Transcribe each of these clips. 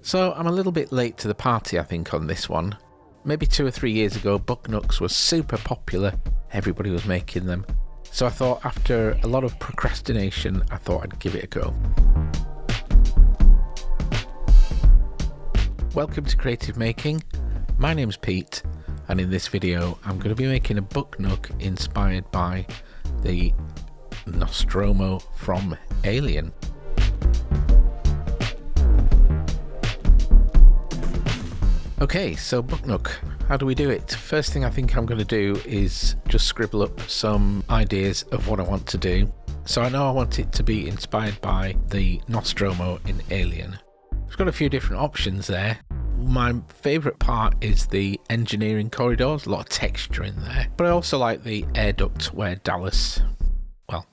So I'm a little bit late to the party, I think, on this one. Maybe 2 or 3 years ago, book nooks was super popular. Everybody was making them. So I thought after a lot of procrastination, I thought I'd give it a go. Welcome to Creative Making. My name's Pete, and in this video I'm going to be making a book nook inspired by the Nostromo from Alien. Okay, so book nook, how do we do it? First thing I think I'm going to do is just scribble up some ideas of what I want to do. So I know I want it to be inspired by the Nostromo in Alien. I've got a few different options there. My favourite part is the engineering corridors, a lot of texture in there. But I also like the air duct where Dallas, well,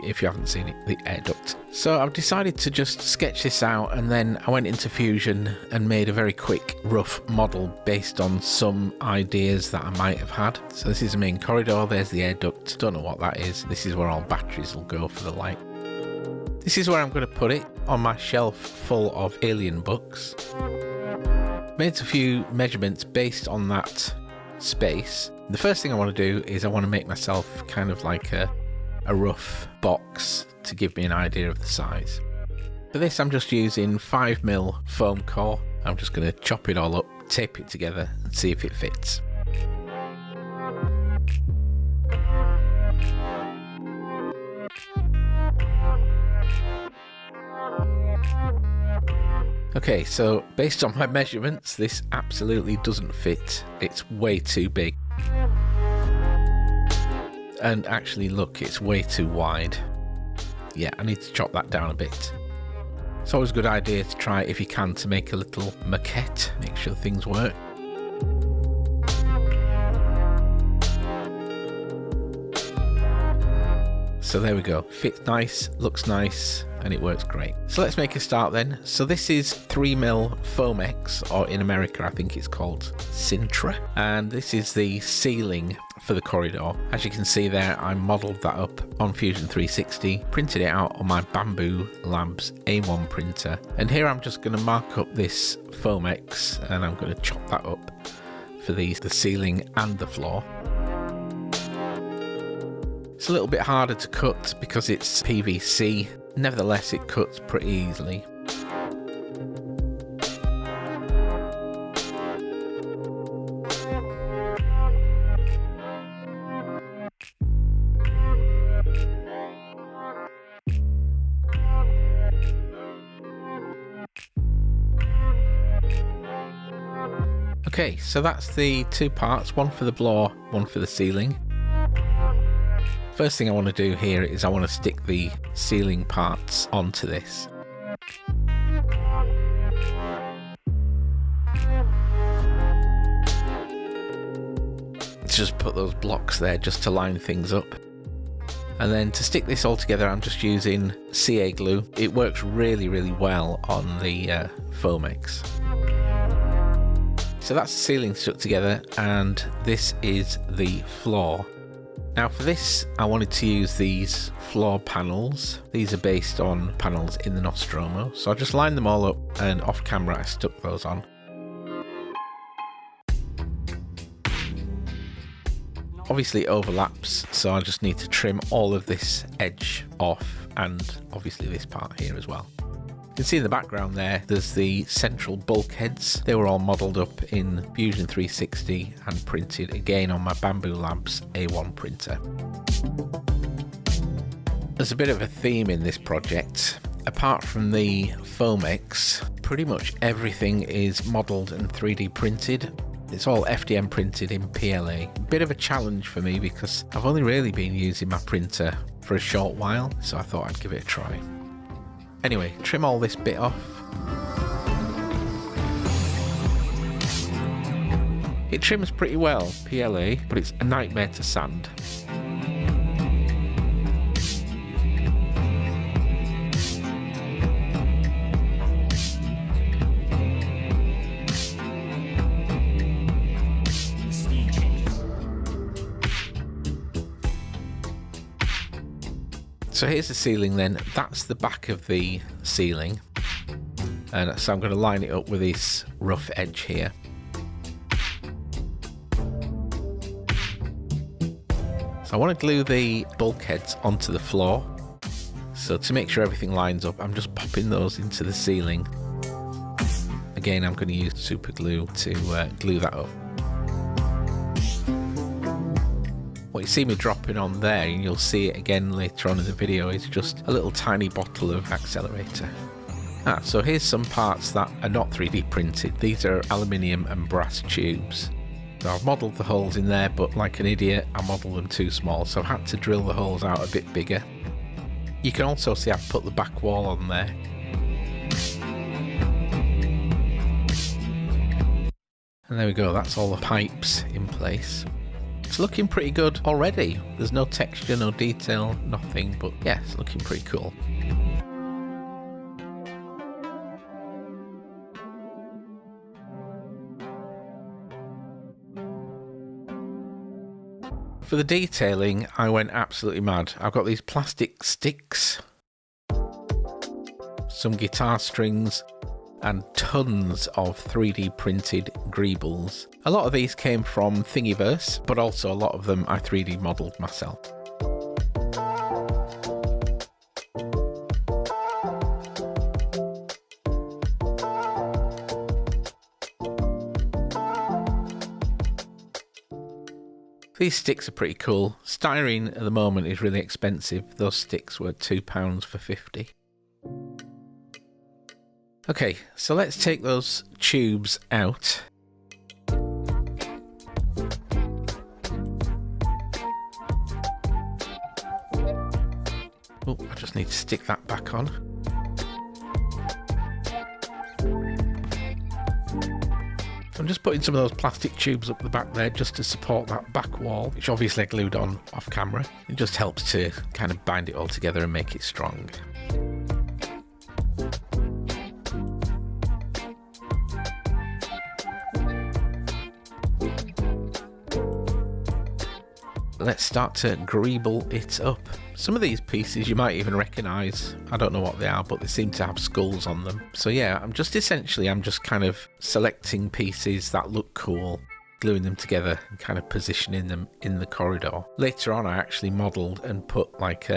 if you haven't seen it, the air duct. So I've decided to just sketch this out, and then I went into Fusion and made a very quick rough model based on some ideas that I might have had. So this is the main corridor, there's the air duct, don't know what that is. This is where all batteries will go for the light. This is where I'm going to put it, on my shelf full of Alien books. Made a few measurements based on that space. The first thing I want to do is I want to make myself kind of like a rough box to give me an idea of the size. For this I'm just using 5mm foam core. I'm just going to chop it all up, tape it together and see if it fits. Okay, so based on my measurements, this absolutely doesn't fit. It's way too big. And actually, look, it's way too wide. Yeah, I need to chop that down a bit. It's always a good idea to try, if you can, to make a little maquette, make sure things work. So there we go, fits nice, looks nice, and it works great. So let's make a start then. So this is 3mm Foamex, or in America I think it's called Sintra, and this is the ceiling for the corridor. As you can see there, I modelled that up on Fusion 360, printed it out on my Bambu Labs A1 printer, and here I'm just going to mark up this Foamex and I'm going to chop that up for the ceiling and the floor. It's a little bit harder to cut because it's PVC, nevertheless it cuts pretty easily. Okay, so that's the two parts, one for the floor, one for the ceiling. First thing I want to do here is I want to stick the ceiling parts onto this. Just put those blocks there just to line things up. And then to stick this all together, I'm just using CA glue. It works really, really well on the Foamex. So that's the ceiling stuck together, and this is the floor. Now for this, I wanted to use these floor panels. These are based on panels in the Nostromo. So I just lined them all up, and off camera I stuck those on. Obviously it overlaps, so I just need to trim all of this edge off, and obviously this part here as well. You can see in the background there, there's the central bulkheads. They were all modelled up in Fusion 360 and printed again on my Bambu Labs A1 printer. There's a bit of a theme in this project. Apart from the Foamex, pretty much everything is modelled and 3D printed. It's all FDM printed in PLA. A bit of a challenge for me because I've only really been using my printer for a short while, so I thought I'd give it a try. Anyway, trim all this bit off. It trims pretty well, PLA, but it's a nightmare to sand. So here's the ceiling then. That's the back of the ceiling. And so I'm going to line it up with this rough edge here. So I want to glue the bulkheads onto the floor. So to make sure everything lines up, I'm just popping those into the ceiling. Again, I'm going to use super glue to glue that up. What you see me dropping on there, and you'll see it again later on in the video, is just a little tiny bottle of accelerator. So here's some parts that are not 3D printed. These are aluminium and brass tubes. So I've modelled the holes in there, but like an idiot, I modelled them too small, so I've had to drill the holes out a bit bigger. You can also see I've put the back wall on there. And there we go, that's all the pipes in place. It's looking pretty good already. There's no texture, no detail, nothing, but yeah, it's looking pretty cool. For the detailing, I went absolutely mad. I've got these plastic sticks, some guitar strings, and tons of 3D printed greebles. A lot of these came from Thingiverse, but also a lot of them I 3D modelled myself. These sticks are pretty cool. Styrene at the moment is really expensive. Those sticks were £2 for 50. Okay, so let's take those tubes out. Oh, I just need to stick that back on. I'm just putting some of those plastic tubes up the back there just to support that back wall, which obviously I glued on off camera. It just helps to kind of bind it all together and make it strong. Let's start to greeble it up. Some of these pieces you might even recognise. I don't know what they are, but they seem to have skulls on them. So yeah, I'm just kind of selecting pieces that look cool, gluing them together and kind of positioning them in the corridor. Later on, I actually modelled and put like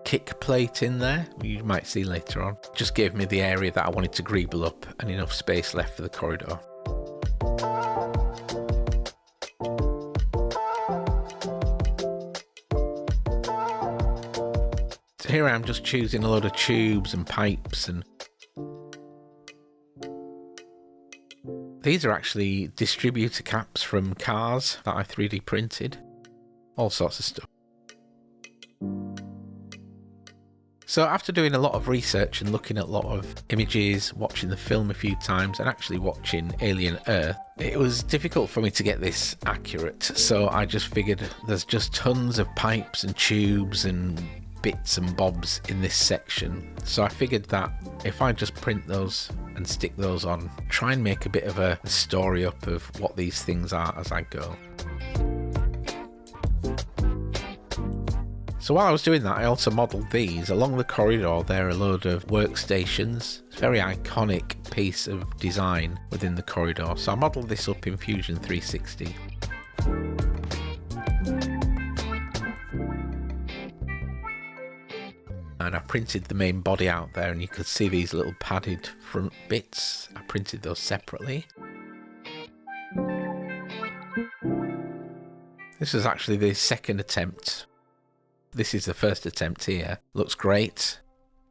kick plate in there. You might see later on. Just gave me the area that I wanted to greeble up and enough space left for the corridor. Here I am just choosing a load of tubes and pipes, and these are actually distributor caps from cars that I 3D printed. All sorts of stuff. So after doing a lot of research and looking at a lot of images, watching the film a few times and actually watching Alien Earth, it was difficult for me to get this accurate. So I just figured there's just tons of pipes and tubes and bits and bobs in this section, so I figured that if I just print those and stick those on, try and make a bit of a story up of what these things are as I go. So while I was doing that, I also modelled these. Along the corridor there are a load of workstations. It's a very iconic piece of design within the corridor, so I modelled this up in Fusion 360. And I printed the main body out there, and you could see these little padded front bits. I printed those separately. This was actually the second attempt. This is the first attempt here. Looks great,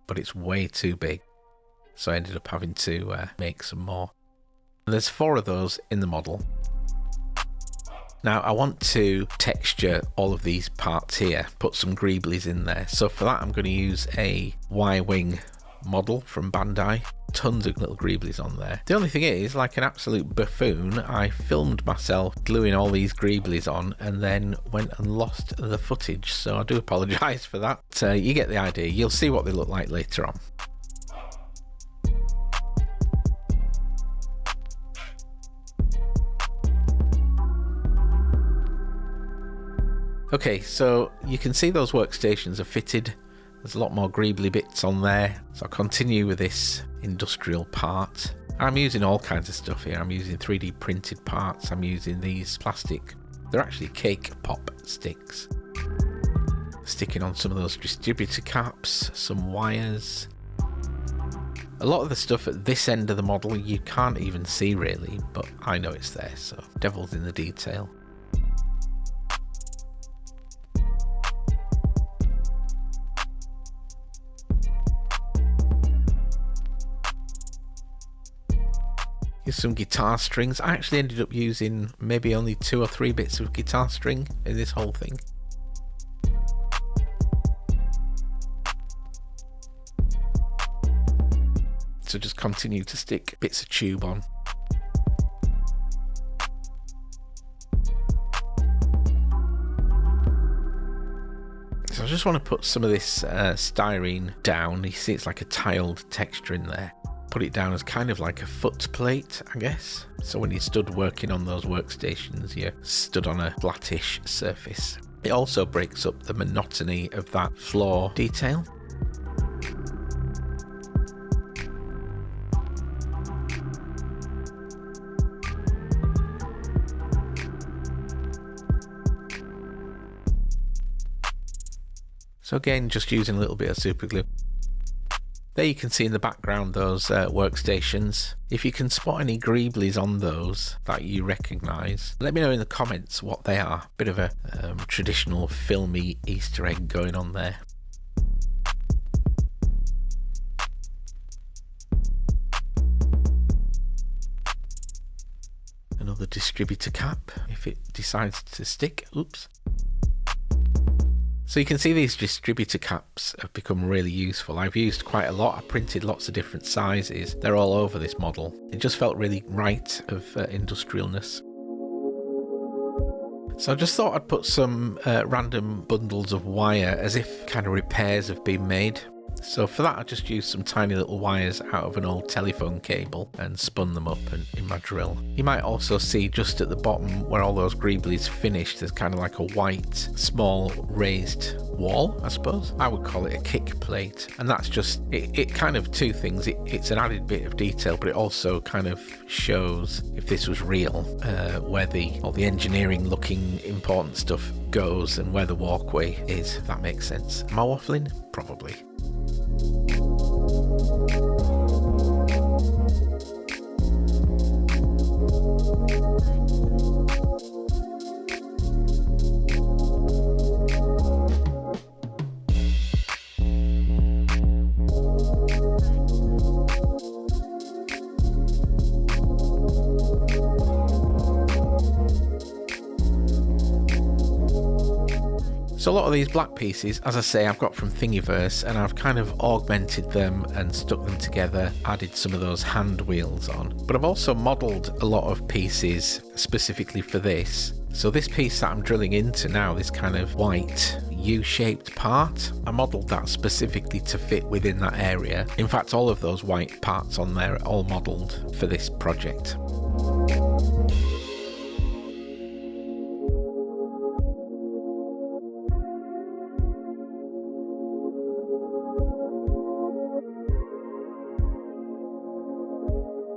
but it's way too big. So I ended up having to make some more. And there's 4 of those in the model. Now I want to texture all of these parts here, put some greeblies in there. So for that I'm going to use a Y-wing model from Bandai. Tons of little greeblies on there. The only thing is, like an absolute buffoon, I filmed myself gluing all these greeblies on and then went and lost the footage. So I do apologise for that. You get the idea. You'll see what they look like later on. Okay, so you can see those workstations are fitted There's a lot more greebly bits on there. So I'll continue with this industrial part. I'm using all kinds of stuff here. I'm using 3D printed parts. I'm using these plastic, they're actually cake pop sticks. Sticking on some of those distributor caps, some wires. A lot of the stuff at this end of the model you can't even see really, but I know it's there, so devil's in the detail. Here's some guitar strings. I actually ended up using maybe only 2 or 3 bits of guitar string in this whole thing. So just continue to stick bits of tube on. So I just want to put some of this styrene down. You see it's like a tiled texture in there. Put it down as kind of like a foot plate, I guess. So when you stood working on those workstations, you stood on a flattish surface. It also breaks up the monotony of that floor detail. So again, just using a little bit of super glue. There you can see in the background those workstations. If you can spot any greeblies on those that you recognise, let me know in the comments what they are. Bit of a traditional filmy Easter egg going on there. Another distributor cap, if it decides to stick. Oops. So you can see these distributor caps have become really useful. I've used quite a lot. I printed lots of different sizes. They're all over this model. It just felt really right of industrialness. So I just thought I'd put some random bundles of wire as if kind of repairs have been made. So for that I just used some tiny little wires out of an old telephone cable and spun them up in my drill. You might also see just at the bottom where all those greeblies finished, there's kind of like a white small raised wall, I suppose. I would call it a kick plate, and that's just it kind of two things. It's an added bit of detail, but it also kind of shows, if this was real, where all the engineering looking important stuff goes and where the walkway is, if that makes sense. Am I waffling? Probably. So a lot of these black pieces, as I say, I've got from Thingiverse, and I've kind of augmented them and stuck them together, added some of those hand wheels on. But I've also modelled a lot of pieces specifically for this. So this piece that I'm drilling into now, this kind of white U-shaped part, I modelled that specifically to fit within that area. In fact, all of those white parts on there are all modelled for this project.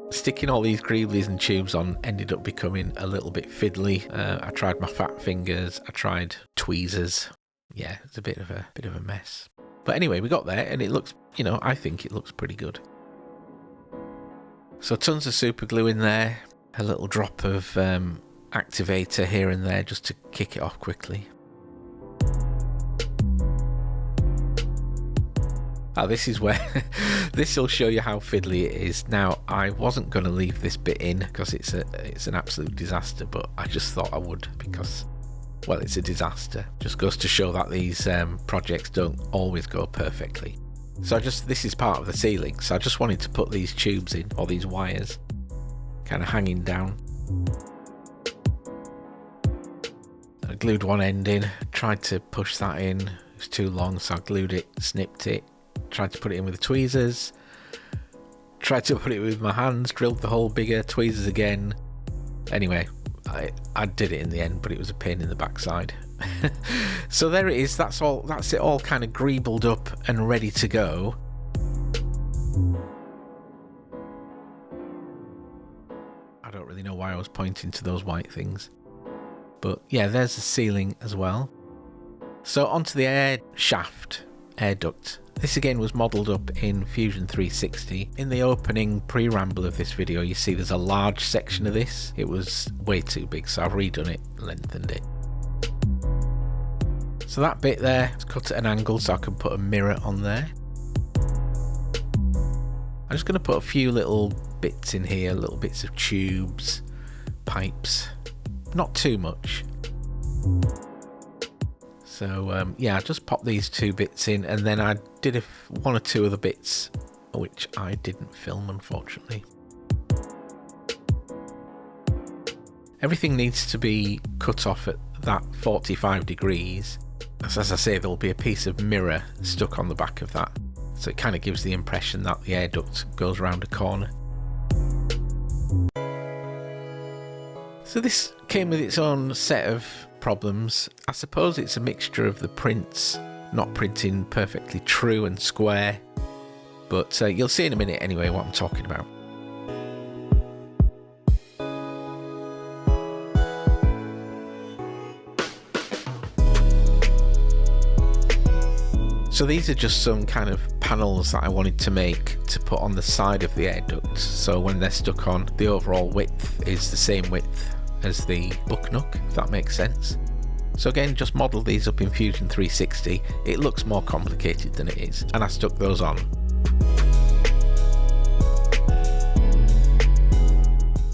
Sticking all these greeblies and tubes on ended up becoming a little bit fiddly. I tried my fat fingers, I tried tweezers. Yeah, it's a bit of a mess. But anyway, we got there, and it looks, I think it looks pretty good. So tons of super glue in there, a little drop of activator here and there just to kick it off quickly. Oh, this is where this will show you how fiddly it is. Now, I wasn't going to leave this bit in because it's an absolute disaster, but I just thought I would because, well, it's a disaster. Just goes to show that these projects don't always go perfectly. So this is part of the ceiling, so I just wanted to put these tubes in, or these wires, kind of hanging down. I glued one end in, tried to push that in, it was too long, so I glued it, snipped it. Tried to put it in with the tweezers, tried to put it with my hands, drilled the hole bigger, tweezers again. Anyway, I did it in the end, but it was a pain in the backside. So there it is. That's it all kind of greebled up and ready to go. I don't really know why I was pointing to those white things. But yeah, there's the ceiling as well. So onto the air shaft, air duct. This again was modelled up in Fusion 360. In the opening pre-ramble of this video, you see there's a large section of this. It was way too big, so I've redone it, lengthened it. So that bit there is cut at an angle so I can put a mirror on there. I'm just going to put a few little bits in here, little bits of tubes, pipes, not too much. So yeah, I just popped these two bits in, and then I did one or two other bits which I didn't film, unfortunately. Everything needs to be cut off at that 45 degrees. As I say, there'll be a piece of mirror stuck on the back of that, so it kind of gives the impression that the air duct goes around a corner. So this came with its own set of problems. I suppose it's a mixture of the prints not printing perfectly true and square, but you'll see in a minute anyway what I'm talking about. So these are just some kind of panels that I wanted to make to put on the side of the air duct, so when they're stuck on, the overall width is the same width as the book nook, if that makes sense. So again, just model these up in Fusion 360. It looks more complicated than it is, and I stuck those on.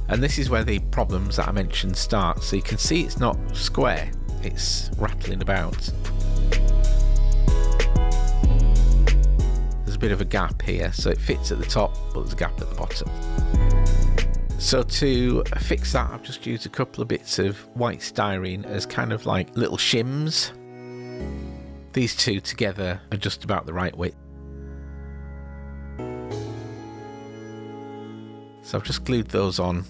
And this is where the problems that I mentioned start. So you can see it's not square, it's rattling about. There's a bit of a gap here, so it fits at the top, but there's a gap at the bottom. So to fix that, I've just used a couple of bits of white styrene as kind of like little shims. These two together are just about the right width. So I've just glued those on,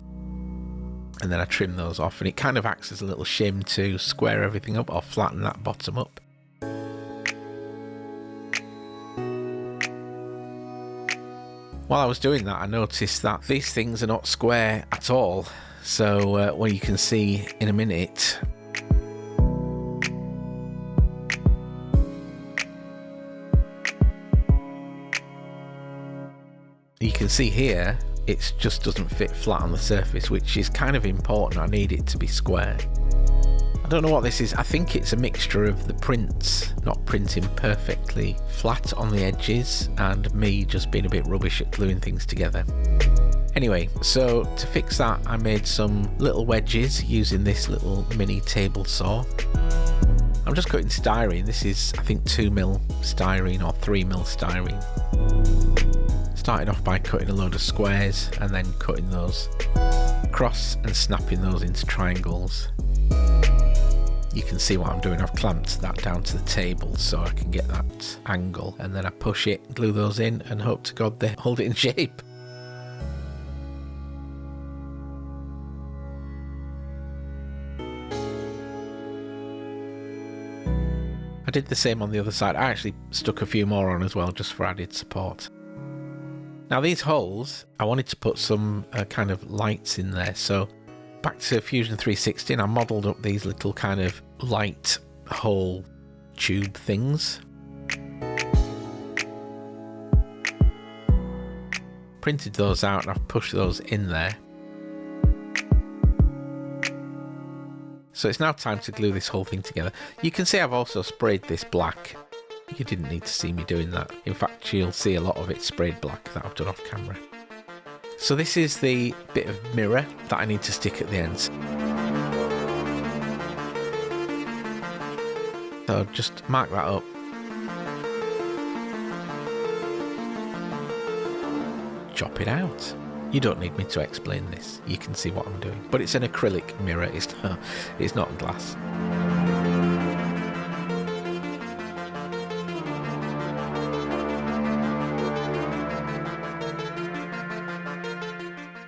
and then I trim those off, and it kind of acts as a little shim to square everything up or flatten that bottom up. While I was doing that, I noticed that these things are not square at all. So, well, you can see in a minute. You can see here, it just doesn't fit flat on the surface, which is kind of important. I need it to be square. I don't know what this is. I think it's a mixture of the prints not printing perfectly flat on the edges and me just being a bit rubbish at gluing things together. Anyway, so to fix that, I made some little wedges using this little mini table saw. I'm just cutting styrene. This is, I think, 2mm styrene or 3mm styrene. Starting off by cutting a load of squares and then cutting those across and snapping those into triangles. You can see what I'm doing. I've clamped that down to the table so I can get that angle, and then I push it, glue those in, and hope to God they hold it in shape. I did the same on the other side. I actually stuck a few more on as well, just for added support. Now these holes, I wanted to put some kind of lights in there, so back to Fusion 360, and I modelled up these little kind of light hole tube things. Printed those out and I've pushed those in there. So it's now time to glue this whole thing together. You can see I've also sprayed this black. You didn't need to see me doing that. In fact, you'll see a lot of it sprayed black that I've done off camera. So this is the bit of mirror that I need to stick at the ends. So just mark that up. Chop it out. You don't need me to explain this. You can see what I'm doing. But it's an acrylic mirror, it's not glass.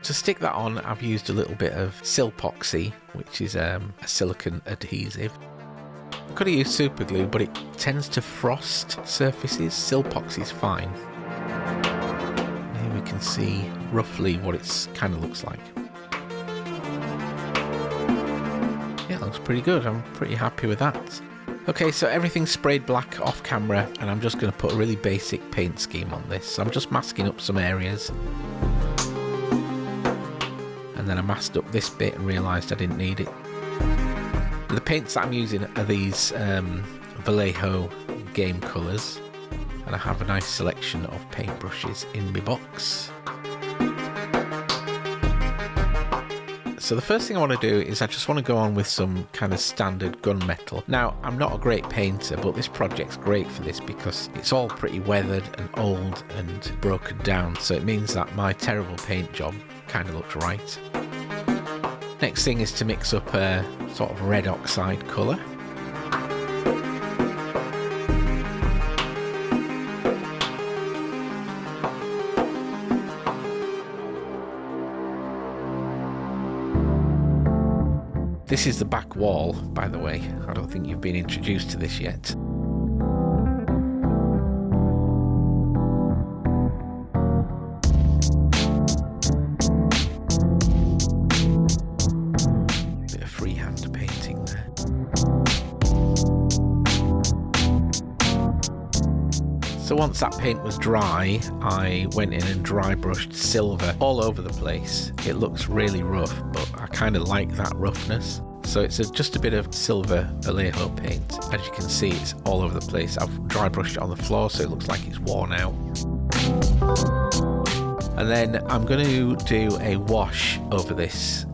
To stick that on, I've used a little bit of Silpoxy, which is a silicone adhesive. I could have used super glue, but it tends to frost surfaces. Silpox is fine. And here we can see roughly what it's kind of looks like. Yeah, it looks pretty good. I'm pretty happy with that. Okay, so everything's sprayed black off camera, and I'm just going to put a really basic paint scheme on this. So I'm just masking up some areas. And then I masked up this bit and realised I didn't need it. The paints that I'm using are these Vallejo game colours, and I have a nice selection of paintbrushes in my box. So the first thing I want to do is I just want to go on with some kind of standard gunmetal. Now, I'm not a great painter, but this project's great for this because it's all pretty weathered and old and broken down, so it means that my terrible paint job kind of looks right. Next thing is to mix up a sort of red oxide colour. This is the back wall, by the way. I don't think you've been introduced to this yet. So once that paint was dry, I went in and dry brushed silver all over the place. It looks really rough, but I kind of like that roughness. So it's just a bit of silver Vallejo paint. As you can see, it's all over the place. I've dry brushed it on the floor, so it looks like it's worn out. And then I'm going to do a wash over this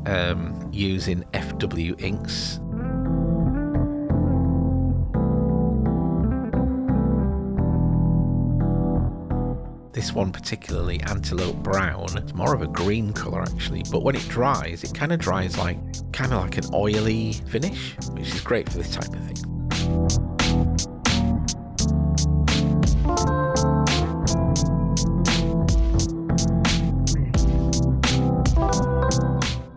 using FW inks. This one particularly, Antelope Brown, it's more of a green colour actually, but when it dries, it kind of dries like an oily finish, which is great for this type of thing.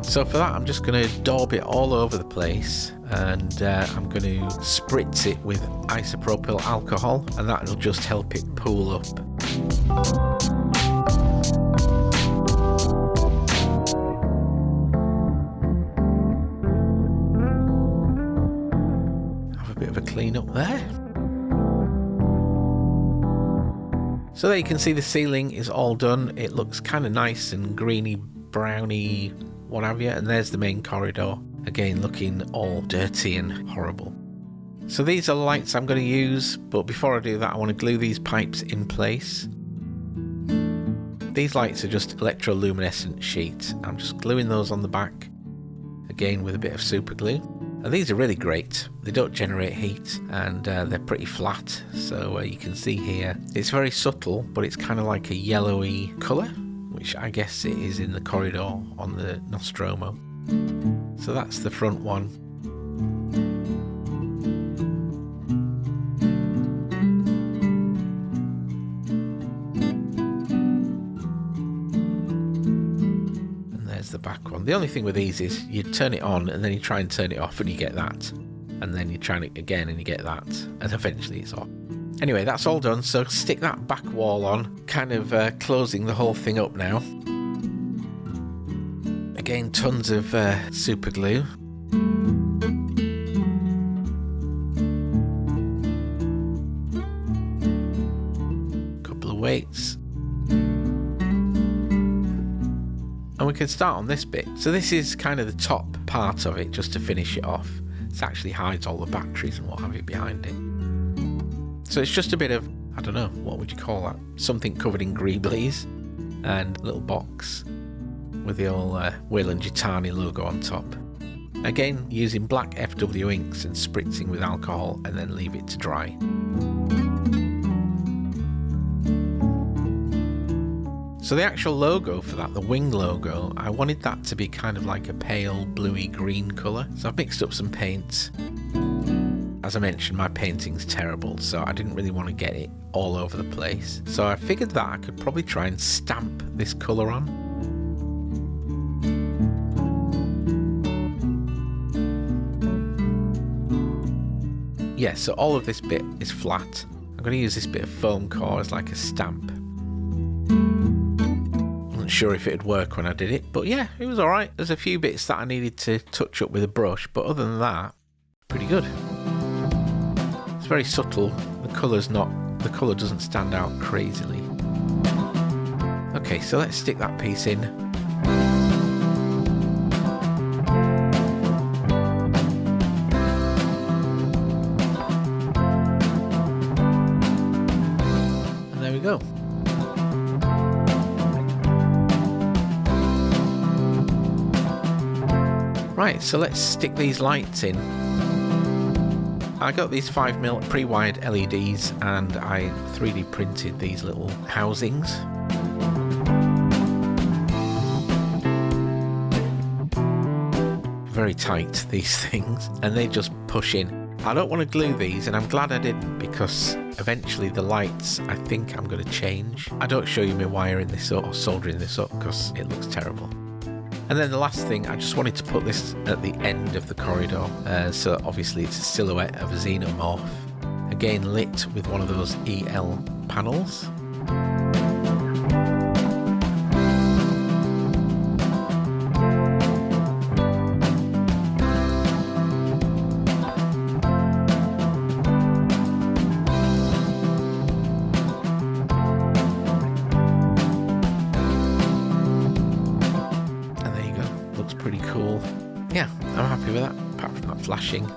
So for that, I'm just going to daub it all over the place, and I'm going to spritz it with isopropyl alcohol, and that will just help it pool up. Have a bit of a clean up there. So there you can see the ceiling is all done. It looks kind of nice and greeny, browny, what have you, and there's the main corridor, again looking all dirty and horrible. So these are the lights I'm going to use, but before I do that I want to glue these pipes in place. These lights are just electroluminescent sheets. I'm just gluing those on the back, again with a bit of super glue. And these are really great. They don't generate heat, and they're pretty flat, so you can see here it's very subtle, but it's kind of like a yellowy colour, which I guess it is in the corridor on the Nostromo. So that's the front one. And there's the back one. The only thing with these is you turn it on and then you try and turn it off and you get that. And then you try it again and you get that. And eventually it's off. Anyway, that's all done, so stick that back wall on, kind of closing the whole thing up now. Again, tons of super glue. Couple of weights. And we can start on this bit. So this is kind of the top part of it, just to finish it off. It actually hides all the batteries and what have you behind it. So it's just a bit of, I don't know, what would you call that? Something covered in Greeblings, and a little box with the old Weyland-Yutani logo on top. Again, using black FW inks and spritzing with alcohol, and then leave it to dry. So the actual logo for that, the wing logo, I wanted that to be kind of like a pale bluey green colour. So I've mixed up some paints. As I mentioned, my painting's terrible, so I didn't really want to get it all over the place. So I figured that I could probably try and stamp this colour on. Yeah, so all of this bit is flat. I'm going to use this bit of foam core as like a stamp. Wasn't sure if it'd work when I did it, but yeah, it was alright. There's a few bits that I needed to touch up with a brush, but other than that, pretty good. It's very subtle. The colour doesn't stand out crazily. Okay, so let's stick that piece in. And there we go. Right, so let's stick these lights in. I got these 5mm pre-wired LEDs and I 3D printed these little housings. Very tight, these things, and they just push in. I don't want to glue these, and I'm glad I didn't, because eventually the lights, I think I'm going to change. I don't show you me wiring this up or soldering this up because it looks terrible. And then the last thing, I just wanted to put this at the end of the corridor, so obviously it's a silhouette of a xenomorph, again lit with one of those EL panels. Pretty cool. Yeah, I'm happy with that, apart from that flashing.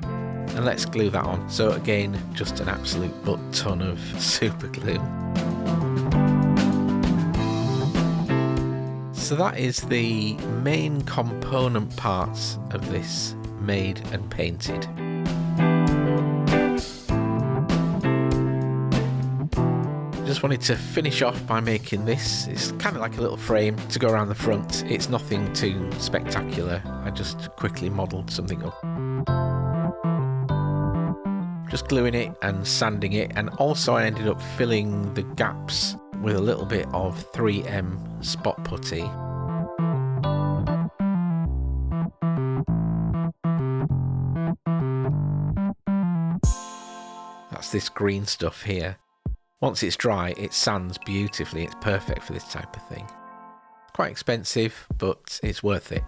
And let's glue that on. So again, just an absolute butt ton of super glue. So that is the main component parts of this made and painted. Just wanted to finish off by making this. It's kind of like a little frame to go around the front. It's nothing too spectacular. I just quickly modelled something up. Just gluing it and sanding it, and also I ended up filling the gaps with a little bit of 3M spot putty. That's this green stuff here. Once it's dry, it sands beautifully. It's perfect for this type of thing. Quite expensive, but it's worth it.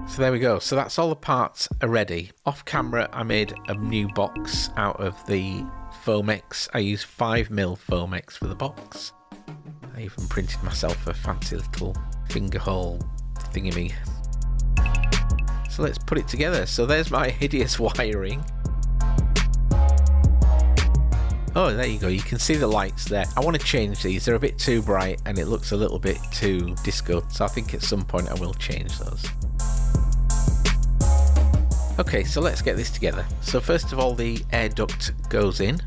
So there we go. So that's all the parts are ready. Off camera, I made a new box out of the Foamex. I used 5mm Foamex for the box. I even printed myself a fancy little finger hole thingy. So let's put it together. So there's my hideous wiring. Oh, there you go. You can see the lights there. I want to change these. They're a bit too bright and it looks a little bit too disco. So I think at some point I will change those. Okay, so let's get this together. So first of all, the air duct goes in.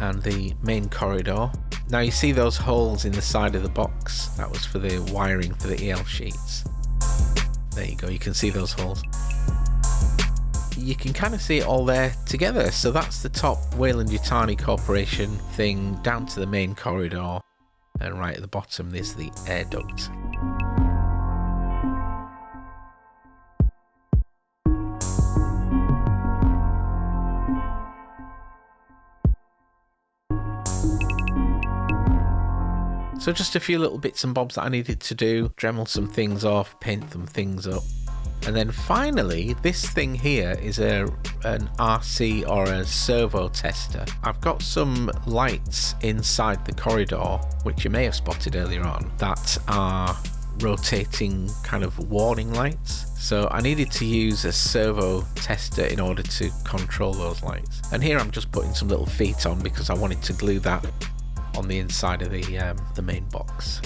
And the main corridor. Now you see those holes in the side of the box. That was for the wiring for the EL sheets. There you go. You can see those holes. You can kind of see it all there together. So that's the top Weyland-Yutani Corporation thing down to the main corridor, and right at the bottom there's the air duct. So just a few little bits and bobs that I needed to do, Dremel some things off, paint some things up. And then finally, this thing here is an RC or a servo tester. I've got some lights inside the corridor, which you may have spotted earlier on, that are rotating kind of warning lights. So I needed to use a servo tester in order to control those lights. And here I'm just putting some little feet on because I wanted to glue that on the inside of the main box.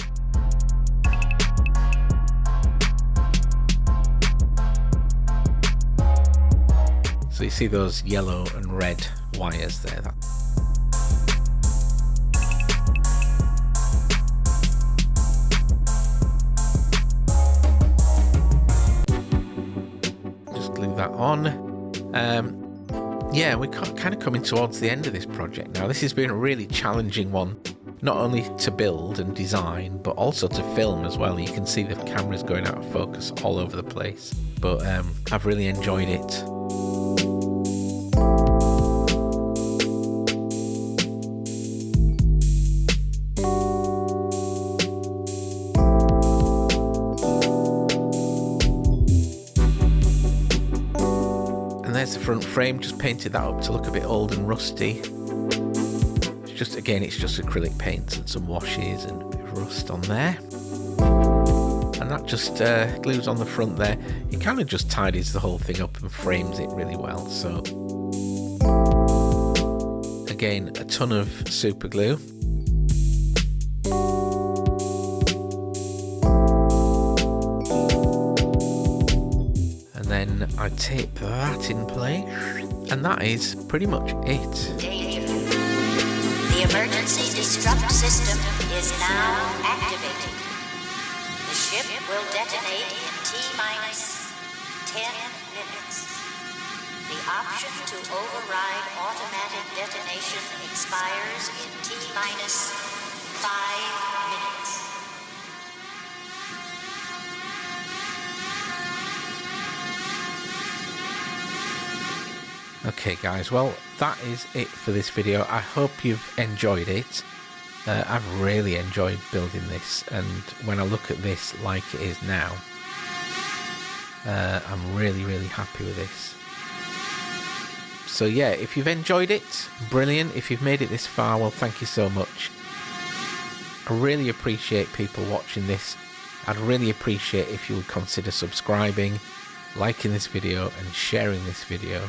So you see those yellow and red wires there. Just glue that on. Yeah, we're kind of coming towards the end of this project now. This has been a really challenging one not only to build and design, but also to film as well. You can see the cameras going out of focus all over the place, but I've really enjoyed it. There's the front frame, just painted that up to look a bit old and rusty. It's just acrylic paints and some washes and a bit of rust on there. And that just glues on the front there. It kind of just tidies the whole thing up and frames it really well. So again, a ton of super glue. Then I tape that in place, and that is pretty much it. Danger. The emergency disrupt system is now activated. The ship will detonate in T-minus 10 minutes. The option to override automatic detonation expires in T-minus 5 minutes. Okay guys, well that is it for this video. I hope you've enjoyed it. I've really enjoyed building this, and when I look at this like it is now, I'm really happy with this. So yeah, if you've enjoyed it, brilliant. If you've made it this far, well thank you so much. I really appreciate people watching this. I'd really appreciate if you would consider subscribing, liking this video and sharing this video.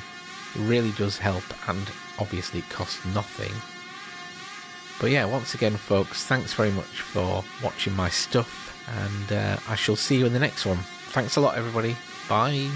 It really does help, and obviously it costs nothing. But yeah, once again folks, thanks very much for watching my stuff, and I shall see you in the next one. Thanks a lot everybody. Bye.